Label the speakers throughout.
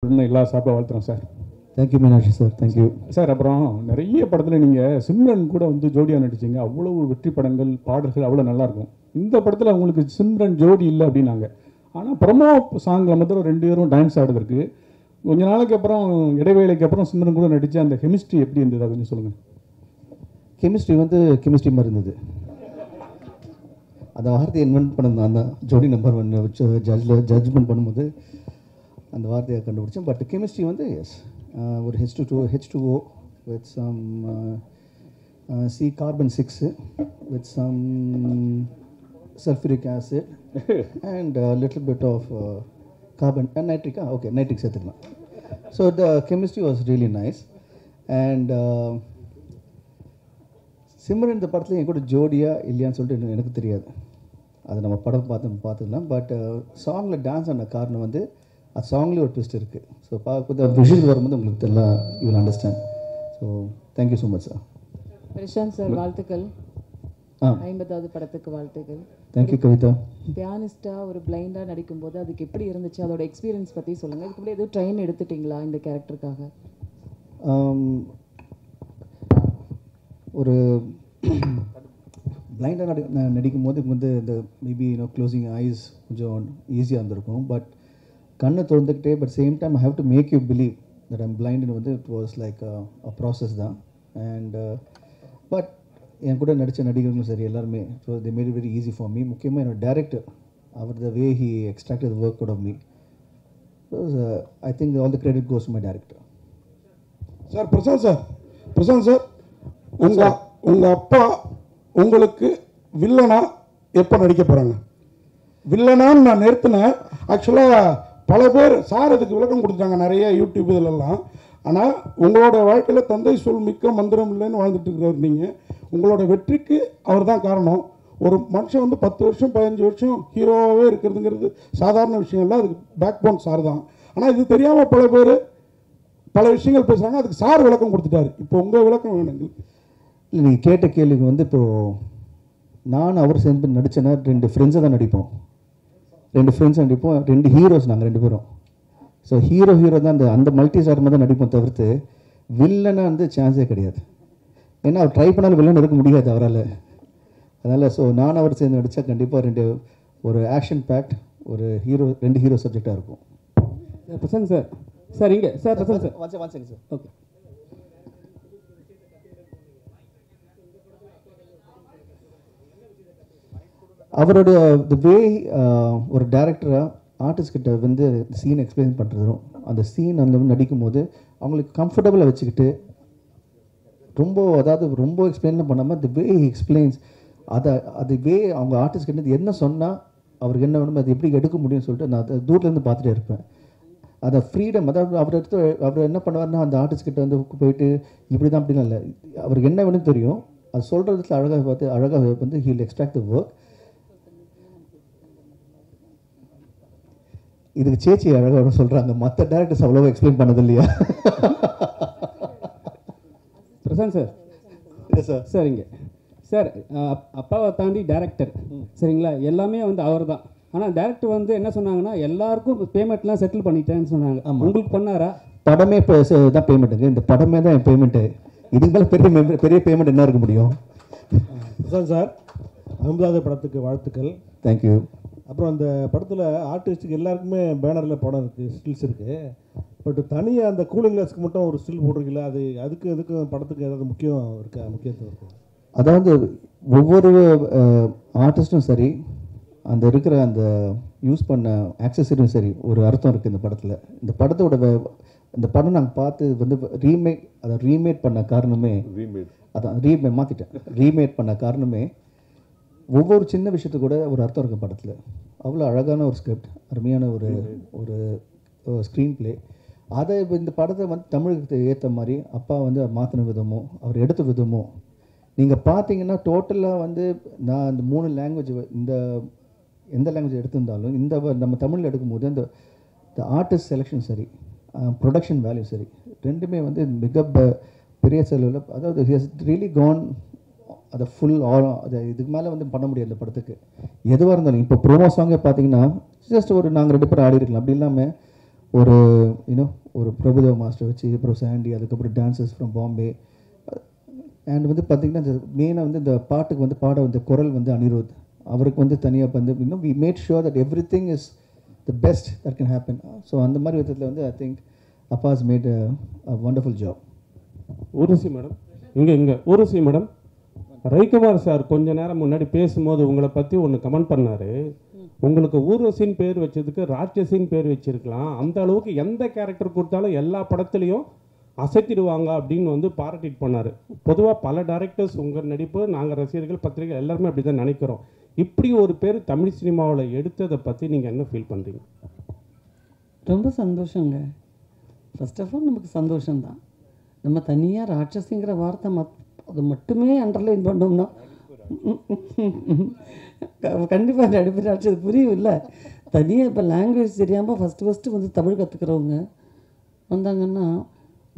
Speaker 1: அப்படின்னு எல்லா சார்பாக வாழ்த்துறோம் sir.
Speaker 2: Thank you Meenakshi sir, thank you
Speaker 1: sir. அப்புறம் நிறைய படத்தில் நீங்கள் சிம்ரன் கூட வந்து ஜோடியாக நடிச்சிங்க. அவ்வளவு வெற்றி படங்கள், பாடல்கள் அவ்வளோ நல்லாயிருக்கும். இந்த படத்தில் உங்களுக்கு சிம்ரன் ஜோடி இல்லை அப்படின்னாங்க. ஆனால் ப்ரமோ சாங்கில் மட்டும் 2 பேரும் டான்ஸ் ஆடுறதுக்கு கொஞ்ச நாளைக்கு அப்புறம், இடைவேளைக்கு அப்புறம் சிம்ரன் கூட நடித்த அந்த கெமிஸ்ட்ரி எப்படி இருந்தது கொஞ்சம் சொல்லுங்கள்.
Speaker 2: கெமிஸ்ட்ரி வந்து கெமிஸ்ட்ரி மாதிரி இருந்தது. அந்த வார்த்தையை இன்வென்ட் பண்ணது அந்த ஜோடி நம்பர் 1 ஜட்ஜ்மெண்ட் பண்ணும்போது அந்த வார்த்தையை கண்டுபிடிச்சேன். பட் கெமிஸ்ட்ரி வந்து எஸ், ஒரு H2O with some C carbon 6 with some sulfuric acid and a little bit of carbon and nitric. Okay, nitric சேர்த்துக்கலாம். So the chemistry was really nice. And Simran இந்த படத்தில் என் கூட ஜோடியா இல்லையான்னு சொல்லிட்டு எனக்கு தெரியாது. அது நம்ம படம் பார்த்துக்கலாம். பட் சாங்கில் டான்ஸ் ஆன காரணம் வந்து அது சாங்லேயே ஒரு ட்விஸ்ட் இருக்குது. ஸோ பார்க்கும்போது விஷுவல் வரும்போது உங்களுக்கு எல்லாம் you will understand. So thank you so much sir.
Speaker 3: Prashanth sir வாழ்த்துக்கள். 50வது படத்துக்கு வாழ்த்துக்கள்.
Speaker 2: தேங்க்யூ கவிதா.
Speaker 3: பியானிஸ்டாக ஒரு பிளைண்டாக நடிக்கும்போது அதுக்கு எப்படி இருந்துச்சு, அதோட எக்ஸ்பீரியன்ஸ் பற்றி சொல்லுங்கள். இதுக்கு முன்னாடி எதுவும் ட்ரெயின் எடுத்துட்டிங்களா இந்த கேரக்டருக்காக?
Speaker 2: ஒரு பிளைண்டாக நடிக்கும் போது வந்து இந்த மேபி க்ளோசிங் ஐஸ் கொஞ்சம் ஈஸியாக இருந்திருக்கும். பட் கண்ணை திறந்துக்கிட்டே but same time I have to make you believe that I'm பிளைண்டுன்னு வந்து it was like a process தான். அண்ட் பட் என் கூட நடித்த நடிகர்களும் சரி எல்லாருமே so they made it very easy for me. முக்கியமாக என்னோட டேரக்டர், அவர் the way he extracted the work out of me. I think all the credit goes to my director.
Speaker 4: Sir Prashanth sir உங்கள் அப்பா உங்களுக்கு வில்லனா எப்போ நடிக்க போகிறாங்க? வில்லனான்னு நான் நிறுத்தினேன். ஆக்சுவலாக பல பேர் சார் அதுக்கு விளக்கம் கொடுத்தாங்க நிறைய யூடியூப் இதிலெல்லாம். ஆனால் உங்களோட வாழ்க்கையில் தந்தை சொல் மிக்க மந்திரம் இல்லைன்னு வாழ்ந்துட்டு இருக்கிறவர் நீங்கள். உங்களோட வெற்றிக்கு அவர் தான் காரணம். ஒரு மனுஷன் வந்து 10 வருஷம் 15 வருஷம் ஹீரோவாகவே இருக்கிறதுங்கிறது சாதாரண விஷயம் இல்லை. அதுக்கு பேக் போன் சார் தான். ஆனால் இது தெரியாமல் பல பேர் பல விஷயங்கள் பேசுகிறாங்க. அதுக்கு சார் விளக்கம் கொடுத்துட்டாரு. இப்போ உங்கள் விளக்கம் வேணும் எங்களுக்கு.
Speaker 2: இல்லை, நீங்கள் கேட்ட கேள்விக்கு வந்து இப்போது நான் அவர் சேர்ந்து நடித்தேன்னா 2 ஃப்ரெண்ட்ஸை தான் நடிப்போம். 2 ஃப்ரெண்ட்ஸ் நடிப்போம், 2 ஹீரோஸ் நாங்கள் 2 பேரும். ஸோ ஹீரோ தான் அந்த மல்டி ஸ்டார் தான் நடிப்போம் தவிர்த்து வில்லனை வந்து சான்ஸே கிடையாது. ஏன்னா அவர் ட்ரை பண்ணாலும் வில்லன் இருக்க முடியாது அவரால். அதனால் ஸோ நான் அவர் சேர்ந்து நடித்தா கண்டிப்பாக ஒரு ஆக்ஷன் பேக்ட் ஒரு 2 ஹீரோ சப்ஜெக்டாக இருக்கும்.
Speaker 5: பிரசாந்த் சார் சார் இங்கே sir Prashanth sir
Speaker 2: one second sir.
Speaker 5: Okay.
Speaker 2: அவரோட த வே ஒரு டேரக்டராக ஆர்டிஸ்ட் கிட்ட வந்து சீன் எக்ஸ்பிளைன் பண்ணுறதும் அந்த சீன் அந்த நடிக்கும் போது அவங்களுக்கு கம்ஃபர்டபுளாக வச்சுக்கிட்டு ரொம்ப எக்ஸ்பிளைன்லாம் பண்ணாமல் தி வே எக்ஸ்பிளைன்ஸ் அது வே அவங்க ஆர்டிஸ்ட் கிட்ட என்ன சொன்னால் அவருக்கு என்ன வேணுமோ அது எப்படி எடுக்க முடியும்னு சொல்லிட்டு நான் அதை தூரத்துலேருந்து பார்த்துட்டே இருப்பேன். அதை ஃப்ரீடம், அதாவது அவர் என்ன பண்ணுவார்னா அந்த ஆர்டிஸ்ட் கிட்ட வந்து போயிட்டு இப்படி தான் அப்படிலாம் இல்லை, அவருக்கு என்ன வேணும்னு தெரியும், அது சொல்கிறதுல அழகாக வந்து ஹீல் எக்ஸ்ட்ராக்ட் தி ஒர்க். இதுக்கு சேச்சி அழகாக சொல்கிறாங்க, மற்ற டேரக்டர்ஸ் அவ்வளோவா எக்ஸ்பிளைன் பண்ணது இல்லையா?
Speaker 5: பிரசாந்த் சார்
Speaker 2: இல்லை சார்.
Speaker 5: சரிங்க சார், அப்பாவை தாண்டி டேரக்டர் சரிங்களா, எல்லாமே வந்து அவர் தான். ஆனால் டேரக்டர் வந்து என்ன சொன்னாங்கன்னா எல்லாருக்கும் பேமெண்ட்லாம் செட்டில் பண்ணிட்டேன்னு சொன்னாங்க. உங்களுக்கு பண்ணாரா?
Speaker 2: படமே இப்போ தான் பேமெண்ட்டுங்க, இந்த படமே தான் என் பேமெண்ட்டு. இதுக்கு மேலே பெரிய பேமெண்ட் என்ன இருக்க முடியும்?
Speaker 6: பிரசாந்த் சார் 50வது படத்துக்கு வாழ்த்துக்கள்.
Speaker 2: தேங்க்யூ.
Speaker 6: அப்புறம் அந்த படத்தில் ஆர்டிஸ்ட்டுக்கு எல்லாருக்குமே பேனரில் படம் இருக்குது, ஸ்டில்ஸ் இருக்குது. பட் தனியாக அந்த கூலிங் கிளாஸ்க்கு மட்டும் ஒரு ஸ்டில் போட்டிருக்கீங்களா? அதுக்கும் படத்துக்கு ஏதாவது முக்கியத்துவம் இருக்கும்?
Speaker 2: அதாவது ஒவ்வொரு ஆர்டிஸ்ட்டும் சரி, அந்த இருக்கிற அந்த யூஸ் பண்ண ஆக்சசரியும் சரி, ஒரு அர்த்தம் இருக்குது இந்த படத்தில். இந்த படம் நாங்கள் பார்த்து வந்து ரீமேட் பண்ண காரணமே ரீமேட் பண்ண காரணமே ஒவ்வொரு சின்ன விஷயத்துக்கு கூட ஒரு அர்த்தம் இருக்குது படத்தில். அவ்வளோ அழகான ஒரு ஸ்கிரிப்ட், அருமையான ஒரு ஸ்க்ரீன் பிளே. அதை இந்த படத்தை வந்து தமிழுக்கு ஏற்ற மாதிரி அப்பா வந்து மாற்றின விதமோ அவர் எடுத்த விதமோ நீங்கள் பார்த்தீங்கன்னா டோட்டலாக வந்து நான் இந்த 3 லாங்குவேஜ் எந்த லாங்குவேஜ் எடுத்திருந்தாலும் நம்ம தமிழில் எடுக்கும்போது இந்த ஆர்டிஸ்ட் செலெக்ஷன் சரி, ப்ரொடக்ஷன் வேல்யூ சரி, ரெண்டுமே வந்து மிக பெரிய செலவில், அதாவது ரியலி கான் அதை அதை இதுக்கு மேலே வந்து பண்ண முடியாது இந்த படத்துக்கு. எதுவாக இருந்தாலும் இப்போ ப்ரோமோ சாங்கே பார்த்தீங்கன்னா ஜஸ்ட் நாங்கள் 2 பேர் ஆடி இருக்கலாம், அப்படி இல்லாமல் ஒரு ஒரு பிரபுதேவ மாஸ்டர் வச்சு, அப்புறம் சாண்டி, அதுக்கப்புறம் டான்சர்ஸ் ஃப்ரம் பாம்பே. அண்ட் வந்து பார்த்திங்கன்னா இந்த மெயினாக வந்து இந்த பாட்டுக்கு வந்து பாட வந்து குரல் வந்து அனிருத், அவருக்கு வந்து தனியாக வந்து we made sure that everything is the best that can happen. So அந்த மாதிரி விதத்தில் வந்து ஐ திங்க் அப்பா has made a wonderful job.
Speaker 7: Urvashi madam, இங்கே ஊர்வசி மேடம், ரவிக்குமார் சார் கொஞ்ச நேரம் முன்னாடி பேசும்போது உங்களை பற்றி ஒன்று கமெண்ட் பண்ணார். உங்களுக்கு ஊர்வசின்னு பேர் வச்சதுக்கு ராட்சசின்னு பேர் வச்சிருக்கலாம், அந்த அளவுக்கு எந்த கேரக்டர் கொடுத்தாலும் எல்லா படத்துலையும் அசைத்திடுவாங்க அப்படின்னு வந்து பாராட்டிட்டு பண்ணார். பொதுவாக பல டைரக்டர்ஸ் உங்கள் நடிப்பு, நாங்கள் ரசிகர்கள், பத்திரிகை எல்லாருமே அப்படி தான் நினைக்கிறோம். இப்படி ஒரு பேர் தமிழ் சினிமாவில் எடுத்ததை பற்றி நீங்கள் என்ன ஃபீல் பண்ணுறீங்க?
Speaker 8: ரொம்ப சந்தோஷங்க. ஃபர்ஸ்ட் ஆஃப் ஆல் நமக்கு சந்தோஷம்தான். நம்ம தனியாக ராட்சசிங்கிற வார்த்தை அது மட்டுமே அண்டர்லைன் பண்ணோம்னா கண்டிப்பாக நடிப்பு ராட்சது புரியும் இல்லை. தனியாக இப்போ லாங்குவேஜ் தெரியாமல் ஃபஸ்ட்டு வந்து தமிழ் கற்றுக்கிறவங்க வந்தாங்கன்னா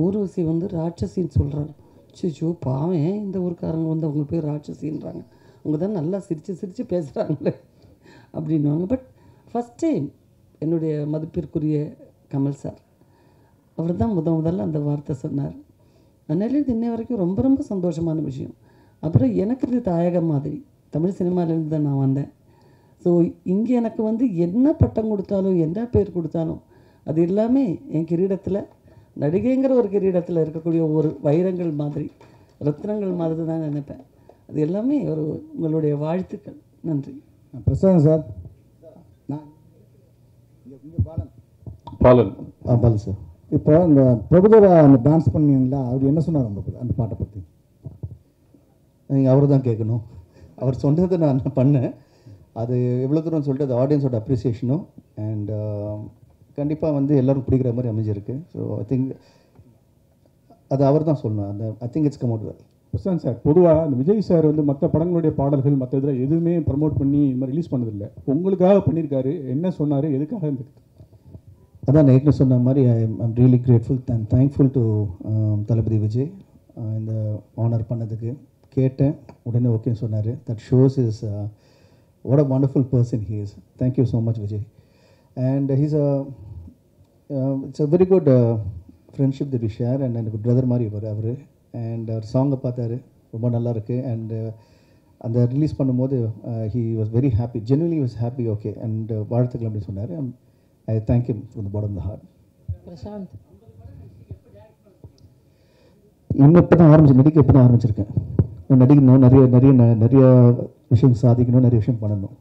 Speaker 8: ஊர்வசி வந்து ராட்சசின்னு சொல்கிறாங்க. சிச்சோ பாவம், இந்த ஊருக்காரங்க வந்து அவங்க பேர் ராட்சசின்றாங்க, அவங்க தான் நல்லா சிரித்து பேசுகிறாங்களே அப்படின்வாங்க. பட் ஃபஸ்ட் டைம் என்னுடைய மதிப்பிற்குரிய கமல் சார் அவர் தான் முதல்ல அந்த வார்த்தை சொன்னார். அதனால இது இன்னை வரைக்கும் ரொம்ப ரொம்ப சந்தோஷமான விஷயம். அப்புறம் எனக்கு இது தாயகம் மாதிரி தமிழ் சினிமாவிலேருந்து தான் நான் வந்தேன். ஸோ இங்கே எனக்கு வந்து என்ன பட்டம் கொடுத்தாலும் என்ன பேர் கொடுத்தாலும் அது எல்லாமே என் கிரீடத்தில், நடிகைங்கிற ஒரு கிரீடத்தில் இருக்கக்கூடிய ஒரு வைரங்கள் மாதிரி, ரத்னங்கள் மாதிரி தான் நினைப்பேன். அது எல்லாமே ஒரு உங்களுடைய வாழ்த்துக்கள். நன்றி.
Speaker 9: பிரசாந்த் சார்.
Speaker 1: பாலன்.
Speaker 2: பாலன் சார்,
Speaker 9: இப்போ இந்த பிரபுதேவா அந்த டான்ஸ் பண்ணீங்களா, அவர் என்ன சொன்னார் அந்த பாட்டை பற்றி?
Speaker 2: நீங்கள் அவர் தான் கேட்கணும். அவர் சொன்னதை நான் பண்ணேன். அது எவ்வளோ தூரம் சொல்லிட்டு அது ஆடியன்ஸோட அப்ரிசியேஷனும் அண்ட் கண்டிப்பாக வந்து எல்லோரும் பிடிக்கிற மாதிரி அமைஞ்சிருக்கு. ஸோ ஐ திங்க் அது அவர் தான் சொல்லணும். அந்த I think it's come out well.
Speaker 1: Prashanth sir, பொதுவாக அந்த விஜய் சார் வந்து மற்ற படங்களுடைய பாடல்கள் மற்ற இதில் எதுவுமே ப்ரமோட் பண்ணி இந்த மாதிரி ரிலீஸ் பண்ணதில்லை. உங்களுக்காக பண்ணியிருக்காரு. என்ன சொன்னார், எதுக்காக இந்த?
Speaker 2: அதான் நான் ஏற்கனவே சொன்ன மாதிரி I'm really grateful and thankful to Thalapathy Vijay இந்த ஆனர் பண்ணதுக்கு. கேட்டேன், உடனே ஓகேன்னு சொன்னார். That shows is what a wonderful person he is. Thank you so much Vijay. And he's it's a very good friendship that we share. And எனக்கு பிரதர் மாதிரி அவர். And அவர் சாங்கை பார்த்தாரு, ரொம்ப நல்லா இருக்குது. அண்ட் அந்த ரிலீஸ் பண்ணும்போது he was very happy, genuinely was happy. Okay and வாழ்த்துக்கள் அப்படின்னு சொன்னார். I thank you from the bottom of the heart.
Speaker 10: Prashanth,
Speaker 2: இன்னும் இப்போ தான் நடிக்க இப்போ தான் ஆரம்பிச்சிருக்கேன். நடிக்கணும், நிறைய நிறைய நிறைய விஷயம் சாதிக்கணும், நிறைய விஷயம் பண்ணணும்.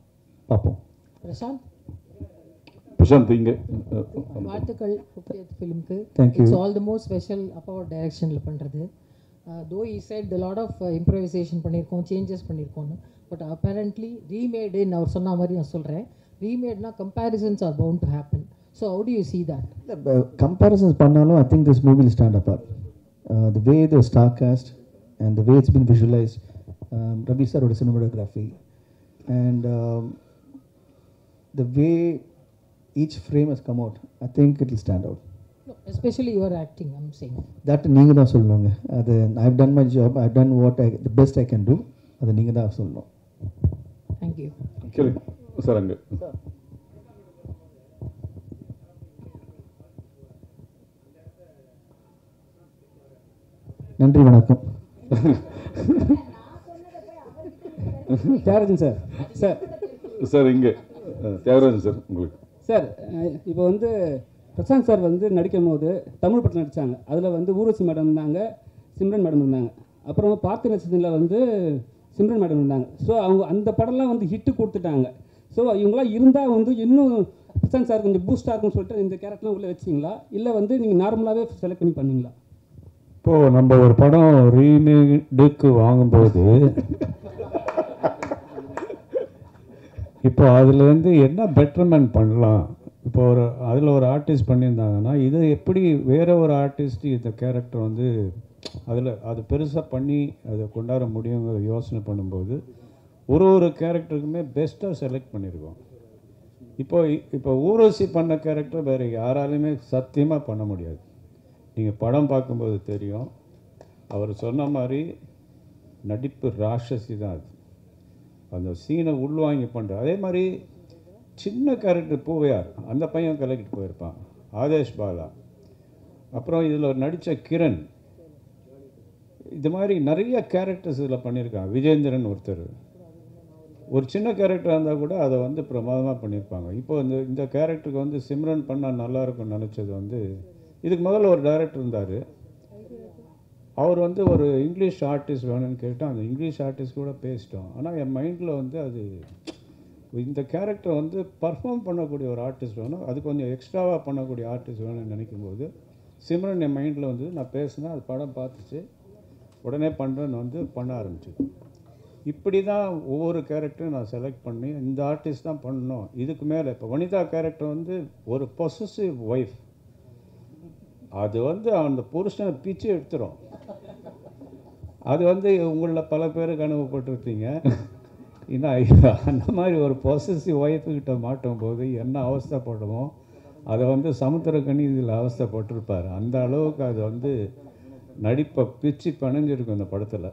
Speaker 2: பார்ப்போம்.
Speaker 1: பிரசாந்த் இங்கே
Speaker 10: வாழ்த்துக்கள் 50th ஃபிலிம்க்கு.
Speaker 2: Thank you.
Speaker 10: It's all the more special அப்பாவோட டைரக்ஷனில் பண்ணுறது. Though he said the lot of improvisation பண்ணியிருக்கோம், சேஞ்சஸ் பண்ணியிருக்கோன்னு. பட் அப்பேரண்ட்லி ரீமேடுன்னு அவர் சொன்ன மாதிரி நான் சொல்கிறேன். ரீமேட்னா comparisons are bound to happen. So how do you see that?
Speaker 2: Comparisons பண்ணாலும் I think this movie will stand apart. The way the star cast and the way it's been visualized, Ravi saroda cinematography and the way each frame has come out, I think it will stand out.
Speaker 10: No, especially your acting, I'm saying.
Speaker 2: That நீங்க தான் சொல்லணுங்க. அது I've done my job, I've done the best I can do. அது நீங்க தான் சொல்லணும்.
Speaker 10: Thank you.
Speaker 1: கேளுங்க sir. அங்கே
Speaker 2: நன்றி, வணக்கம்.
Speaker 5: தியாகராஜன் சார். சார்
Speaker 1: சார் இங்கே தியாகராஜன் சார் உங்களுக்கு.
Speaker 5: சார், இப்போ வந்து பிரசாந்த் சார் வந்து நடிக்கும் போது தமிழ் படத்தில் நடித்தாங்க. அதில் வந்து ஊர்வசி மேடம் இருந்தாங்க, சிம்ரன் மேடம் இருந்தாங்க. அப்புறம் பார்த்து நட்சத்திரத்தில் வந்து சிம்ரன் மேடம் இருந்தாங்க. ஸோ அவங்க அந்த படம்லாம் வந்து ஹிட்டு கொடுத்துட்டாங்க. ஸோ இவங்களாம் இருந்தால் வந்து இன்னும் பிரசாந்த் சார் கொஞ்சம் பூஸ்டாக இருக்குன்னு சொல்லிட்டு இந்த கேரக்டர்லாம் உள்ளே வச்சிங்களா, இல்லை வந்து நீங்கள் நார்மலாகவே செலக்ட் பண்ணி பண்ணீங்களா?
Speaker 11: இப்போது நம்ம ஒரு படம் ரீமேடுக்கு வாங்கும்போது இப்போ அதில் வந்து என்ன பெட்டர்மெண்ட் பண்ணலாம், இப்போ ஒரு அதில் ஒரு ஆர்டிஸ்ட் பண்ணியிருந்தாங்கன்னா இதை எப்படி வேறு ஒரு ஆர்டிஸ்ட் இந்த கேரக்டர் வந்து அதில் அது பெருசாக பண்ணி அதை கொண்டாட முடியுங்கிற யோசனை பண்ணும்போது ஒரு கேரக்டருக்குமே பெஸ்ட்டாக செலக்ட் பண்ணியிருக்கோம். இப்போ ஊர்வசி பண்ண கேரக்டர் வேறு யாராலையுமே சத்தியமாக பண்ண முடியாது. நீங்கள் படம் பார்க்கும்போது தெரியும். அவர் சொன்ன மாதிரி நடிப்பு ராட்சசி தான். அது அந்த சீனை உள்வாங்கி பண்ணுற. அதே மாதிரி சின்ன கேரக்டர் பூவையார், அந்த பையன் கலக்கிட்டு போயிருப்பான். ஆதேஷ் பாலா, அப்புறம் இதில் நடித்த கிரண், இது மாதிரி நிறைய கேரக்டர்ஸ் இதில் பண்ணியிருக்காங்க. விஜேந்திரன் ஒருத்தர், ஒரு சின்ன கேரக்டராக இருந்தால் கூட அதை வந்து பிரமாதமாக பண்ணியிருப்பாங்க. இப்போ இந்த கேரக்டருக்கு வந்து சிம்ரன் பண்ணால் நல்லாயிருக்கும்னு நினச்சது வந்து, இதுக்கு முதல்ல ஒரு டைரக்டர் இருந்தார். அவர் வந்து ஒரு இங்கிலீஷ் ஆர்டிஸ்ட் வேணும்னு கேட்டால் அந்த இங்கிலீஷ் ஆர்டிஸ்ட் கூட பேசிட்டோம். ஆனால் என் மைண்டில் வந்து அது இந்த கேரக்டர் வந்து பர்ஃபார்ம் பண்ணக்கூடிய ஒரு ஆர்டிஸ்ட் வேணும், அது கொஞ்சம் எக்ஸ்ட்ராவாக பண்ணக்கூடிய ஆர்டிஸ்ட் வேணும்னு நினைக்கும்போது சிம்ரன் என் மைண்டில் வந்து நான் பேசினேன். அது படம் பார்த்துச்சு, உடனே பண்ணுறேன்னு வந்து பண்ண ஆரம்பிச்சிது. இப்படி தான் ஒவ்வொரு கேரக்டரும் நான் செலக்ட் பண்ணி இந்த ஆர்டிஸ்ட் தான் பண்ணணும். இதுக்கு மேலே இப்போ வனிதா கேரக்டர் வந்து ஒரு பொசசிவ் ஒய்ஃப், அது வந்து அந்த புருஷனை பிச்சு எடுத்துரும். அது வந்து உங்களில் பல பேருக்கு அனுபவப்பட்டிருப்பீங்க. இன்னும் அந்த மாதிரி ஒரு பொசசிவ் ஒய்ஃபுக்கிட்ட மாட்டும் போது என்ன அவஸ்தைப்படுமோ அதை வந்து சமுத்திரக்கனி இதில் அவஸ்தைப்பட்டிருப்பார். அந்த அளவுக்கு அது வந்து நடிப்பை பிச்சு பிணைஞ்சிருக்கும் இந்த படத்தில்.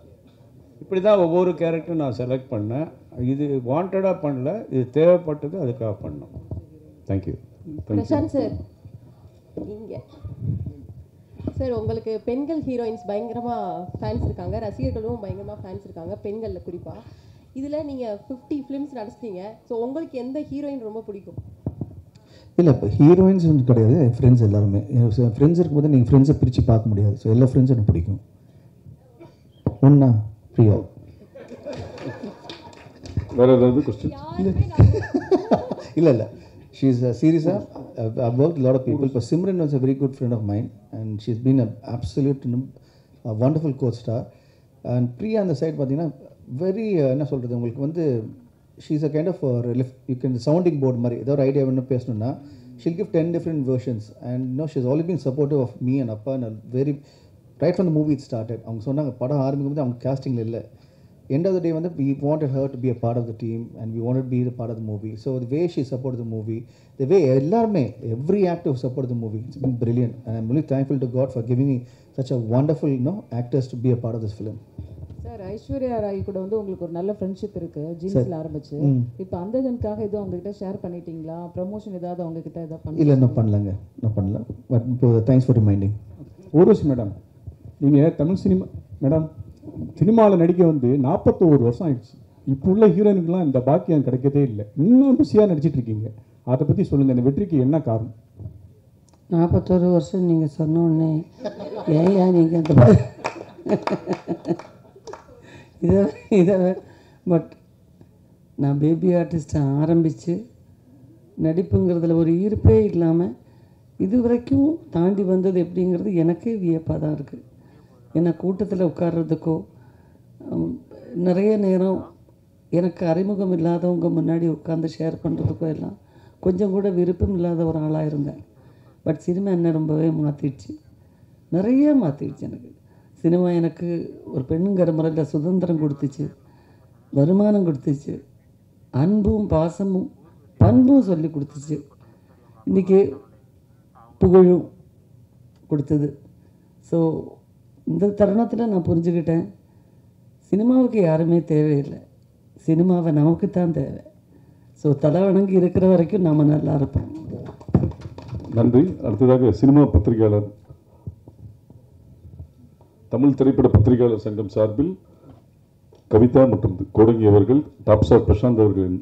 Speaker 11: இப்படி தான் ஒவ்வொரு கேரக்டரும் நான் செலக்ட் பண்ணேன். இது வாண்டடாக பண்ணல, இது தேவைப்பட்டது, அதுக்காக பண்ணோம். தேங்க்யூ.
Speaker 12: பிரசாந்த் சார், இங்கே சார் உங்களுக்கு பெண்கள் ஹீரோயின்ஸ் பயங்கரமாக ஃபேன்ஸ் இருக்காங்க, ரசிகர்களும் பயங்கரமாக ஃபேன்ஸ் இருக்காங்க, பெண்களில் குறிப்பாக. இதில் நீங்கள் 50 ஃபிலிம்ஸ் நடிச்சிட்டீங்க. ஸோ உங்களுக்கு எந்த ஹீரோயின் ரொம்ப பிடிக்கும்?
Speaker 2: இல்லை, இப்போ ஹீரோயின்ஸ் கிடையாது, ஃப்ரெண்ட்ஸ் எல்லாருமே. ஃப்ரெண்ட்ஸ் இருக்கும்போது நீங்கள் ஃப்ரெண்ட்ஸை பிரித்து பார்க்க முடியாது. ஸோ எல்லா ஃப்ரெண்ட்ஸும் எனக்கு பிடிக்கும். ஒன்றா பிரியா?
Speaker 13: வேறு ஏதாவது கொஸ்டின்?
Speaker 2: இல்லை இல்லை, she is seriously, I've worked with a lot of people, but Simran was a very good friend of mine and she's been an absolute a wonderful co-star. And Priya on the side பார்த்தீங்கன்னா very என்ன சொல்கிறது உங்களுக்கு வந்து she's a kind of you can sounding board மாதிரி ஏதோ ஒரு idea வேணும் பேசணும்னா she'll give 10 different versions and she's always been supportive of me and Appa and very right from the movie it started. அவங்க சொன்னாங்க படம் ஆரம்பிக்கும் போது அவங்க castingல இல்லை, end of the day வந்து we wanted her to be a part of the team and we wanted to be the part of the movie. So the way she supported the movie, the way எல்லாருமே every actor who supported the movie, it's been brilliant and I'm really thankful to God for giving me such a wonderful actors to be a part of this film.
Speaker 3: Sir, Aishwarya Rai கூட வந்து உங்களுக்கு ஒரு நல்ல friendship இருக்கு, ஜீன்ஸ்ல ஆரம்பிச்சு. இப்போ அந்த இதற்காக எதுவும் உங்ககிட்ட ஷேர் பண்ணிட்டீங்களா? ப்ரமோஷன் ஏதாவது உங்ககிட்ட ஏதாவது பண்ணி?
Speaker 2: இல்லை, நான் பண்ணலங்க, நான் பண்ணல. பட் இப்போ thanks for reminding.
Speaker 1: Urvashi madam, நீங்கள் தமிழ் சினிமாவில் நடிக்க வந்து 41 வருஷம் ஆயிடுச்சு. இப்போ உள்ள ஹீரோயினுக்கெல்லாம் இந்த பாக்கியம் கிடைக்கதே இல்லை. இன்னும் பிஸியாக நடிச்சிட்டு இருக்கீங்க, அதை பற்றி சொல்லுங்கள். இந்த வெற்றிக்கு என்ன காரணம்?
Speaker 8: 41 வருஷம் நீங்கள் சொன்ன உடனே ஏன் நீங்கள் இந்த மாதிரி இதை பட் நான் பேபி ஆர்டிஸ்ட்டை ஆரம்பித்து நடிப்புங்கிறதுல ஒரு ஈர்ப்பே இல்லாமல் இது வரைக்கும் தாண்டி வந்தது எப்படிங்கிறது எனக்கே வியப்பாக தான் இருக்குது. ஏன்னா கூட்டத்தில் உட்கார்றதுக்கோ நிறைய நேரம் எனக்கு அறிமுகம் இல்லாதவங்க முன்னாடி உட்காந்து ஷேர் பண்ணுறதுக்கோ எல்லாம் கொஞ்சம் கூட விருப்பம் இல்லாத ஒரு ஆளாக இருந்தேன். பட் சினிமா என்ன ரொம்பவே மாற்றிடுச்சு, நிறைய மாற்றிடுச்சு. எனக்கு சினிமா எனக்கு ஒரு பெண்ணுங்கிற முறையில் சுதந்திரம் கொடுத்துச்சு, வருமானம் கொடுத்துச்சு, அன்பும் பாசமும் பண்பும் சொல்லி கொடுத்துச்சு, இன்றைக்கி புகழும் கொடுத்தது. ஸோ இந்த தருணத்தில் நான் புரிஞ்சுக்கிட்டேன், சினிமாவுக்கு யாருமே தேவையில்லை, சினிமாவை நமக்கு தான் தேவை. ஸோ தலை வணங்கி இருக்கிற வரைக்கும் நாம் நல்லா இருப்போம்.
Speaker 13: நன்றி. அடுத்ததாக சினிமா பத்திரிகையாளர், தமிழ் திரைப்பட பத்திரிகையாளர் சங்கம் சார்பில் கவிதா மற்றும் கோடங்கி அவர்கள், டாப் ஸ்டார் பிரசாந்த் அவர்களின்